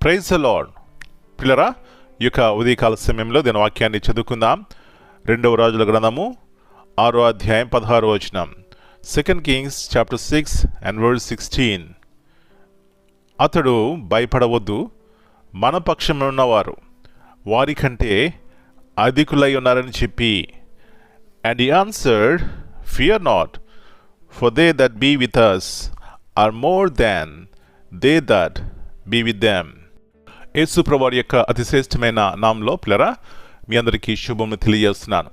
Praise the lord. పిల్లరా, ఈ యొక్క ఉదయకాల సమయంలో దీని వాక్యాన్ని చదువుకుందాం. 2వ రాజుల గ్రంథము 6వ అధ్యాయం 16వ వచనం. 2 Kings chapter 6 and verse 16. అతడు భయపడవద్దు, మన పక్షంలో ఉన్నవారు వారికంటే అధికులై ఉన్నారని చెప్పి, and he answered, fear not, for they that be with us are more than they that be with them. యేసు ప్రభువారి యొక్క అతి శ్రేష్టమైన నామంలో పిల్లరా మీ అందరికీ శుభమును తెలియజేస్తున్నాను.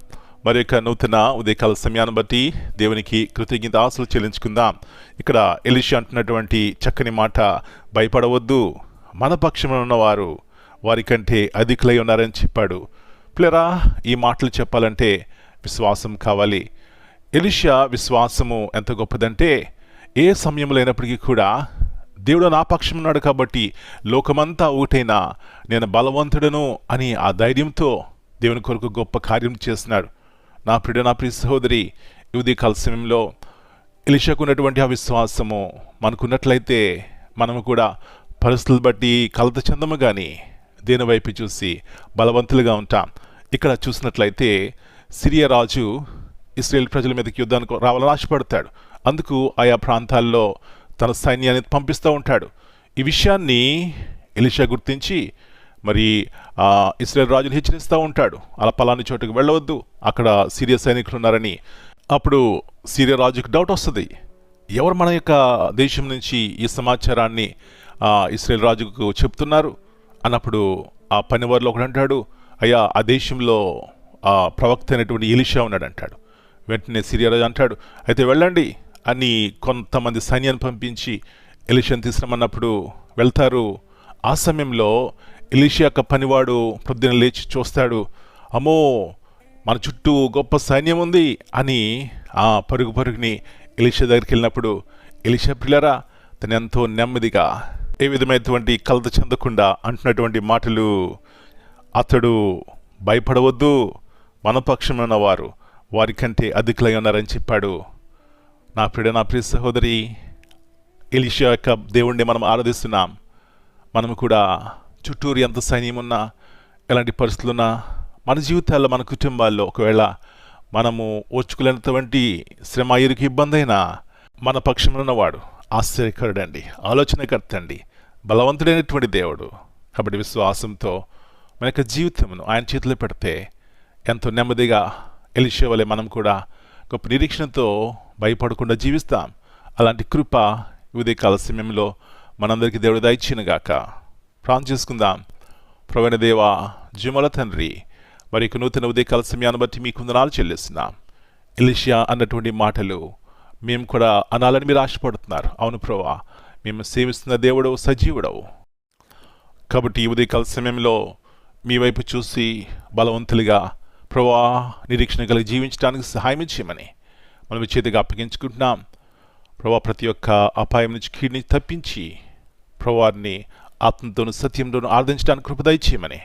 మరి యొక్క నూతన ఉదయకాల సమయాన్ని బట్టి దేవునికి కృతజ్ఞత ఆశలు చెల్లించుకుందాం. ఇక్కడ ఎలీషా అంటున్నటువంటి చక్కని మాట, భయపడవద్దు, మన పక్షంలో ఉన్నవారు వారికంటే అధికులై ఉన్నారని చెప్పాడు. పిల్లరా, ఈ మాటలు చెప్పాలంటే విశ్వాసం కావాలి. ఎలీషా విశ్వాసము ఎంత గొప్పదంటే, ఏ సమయంలో అయినప్పటికీ కూడా దేవుడు నా పక్షం ఉన్నాడు కాబట్టి లోకమంతా ఒకటైనా నేను బలవంతుడను అని ఆ ధైర్యంతో దేవుని కొరకు గొప్ప కార్యం చేస్తున్నాడు. నా ప్రియ సహోదరి, ఉదయకాల సమయంలో ఎలీషాకు ఉన్నటువంటి ఆ విశ్వాసము మనకున్నట్లయితే మనము కూడా పరిస్థితులు బట్టి కలత చెందము కానీ దేని వైపు చూసి బలవంతులుగా ఉంటాం. ఇక్కడ చూసినట్లయితే సిరియా రాజు ఇశ్రాయేల్ ప్రజల మీదకి యుద్ధానికి రావాలని ఆశపడతాడు. అందుకు ఆయా ప్రాంతాల్లో తన సైన్యాన్ని పంపిస్తూ ఉంటాడు. ఈ విషయాన్ని ఎలీషా గుర్తించి మరి ఇశ్రాయేల్ రాజును హెచ్చరిస్తూ ఉంటాడు, అలా పలాని చోటుకు వెళ్ళవద్దు, అక్కడ సిరియా సైనికులు ఉన్నారని. అప్పుడు సిరియా రాజుకు డౌట్ వస్తుంది, ఎవరు మన యొక్క దేశం నుంచి ఈ సమాచారాన్ని ఇశ్రాయేల్ రాజుకు చెప్తున్నారు అన్నప్పుడు ఆ పనివారిలో ఒకడు అంటాడు, అయ్యా ఆ దేశంలో ప్రవక్త అయినటువంటి ఎలీషా ఉన్నాడు అంటాడు. వెంటనే సిరియా రాజు అంటాడు, అయితే వెళ్ళండి అని కొంతమంది సైన్యాన్ని పంపించి ఎలీషాను తీసుకురమ్మన్నప్పుడు వెళ్తారు. ఆ సమయంలో ఎలీషా యొక్క పనివాడు పొద్దున లేచి చూస్తాడు, అమ్మో మన చుట్టూ గొప్ప సైన్యం ఉంది అని ఆ పరుగుని ఎలీషా దగ్గరికి వెళ్ళినప్పుడు, ఎలీషా పిల్లరా తను ఎంతో నెమ్మదిగా ఏ విధమైనటువంటి కలత చెందకుండా అంటున్నటువంటి మాటలు, అతడు భయపడవద్దు, మన పక్షంలో ఉన్నవారు వారికంటే అధికులై ఉన్నారని చెప్పాడు. నా ప్రియ సహోదరి, ఎలీషా యొక్క దేవుణ్ణి మనం ఆరాధిస్తున్నాం. మనము కూడా చుట్టూరు ఎంత సైన్యం ఉన్నా, ఎలాంటి పరిస్థితులున్నా, మన జీవితాల్లో మన కుటుంబాల్లో ఒకవేళ మనము ఓర్చుకోలేనటువంటి శ్రమ, ఇరుకు, ఇబ్బంది అయినా మన పక్షంలో ఉన్నవాడు ఆశ్చర్యకరుడండి, ఆలోచనకర్త అండి, బలవంతుడైనటువంటి దేవుడు. కాబట్టి విశ్వాసంతో మన యొక్క జీవితమును ఆయన చేతిలో పెడితే ఎంతో నెమ్మదిగా ఎలీషా వలె మనం కూడా గొప్ప నిరీక్షణతో భయపడకుండా జీవిస్తాం. అలాంటి కృప ఉదయకాల సమయంలో మనందరికీ దేవుడు దయచేయునుగాక. ప్రార్థన చేసుకుందాం. ప్రభువైన దేవా, జీవముల తండ్రి, మరి నూతన ఉదయకాల సమయాన్ని బట్టి మీకు వందనాలు చెల్లిస్తున్నాం. ఎలీషా అన్నటువంటి మాటలు మేము కూడా అనాలని మీరు ఆశపడుతున్నారు. అవును ప్రభువా, మేము సేవిస్తున్న దేవుడు సజీవుడవు. కాబట్టి ఈ ఉదయకాల సమయంలో మీ వైపు చూసి బలవంతులుగా ప్రభువా నిరీక్షణ కలిగి జీవించడానికి సహాయం చేయమని మనం చేతిగా అప్పగించుకుంటున్నాం. ప్రభువా, ప్రతి ఒక్క అపాయం నుంచి కీడిని తప్పించి ప్రభువారిని ఆత్మతోనూ సత్యంతోనూ ఆరాధించడానికి కృప దయచేయమని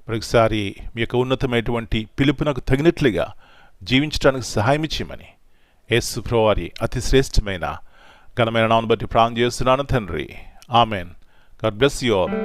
మరొకసారి మీ యొక్క ఉన్నతమైనటువంటి పిలుపునకు తగినట్లుగా జీవించడానికి సహాయం చేయమని యేసు ప్రభువారి అతి శ్రేష్టమైన ఘనమైన నామమును బట్టి ప్రార్థన చేస్తున్నాను తండ్రి. Amen. God bless you all.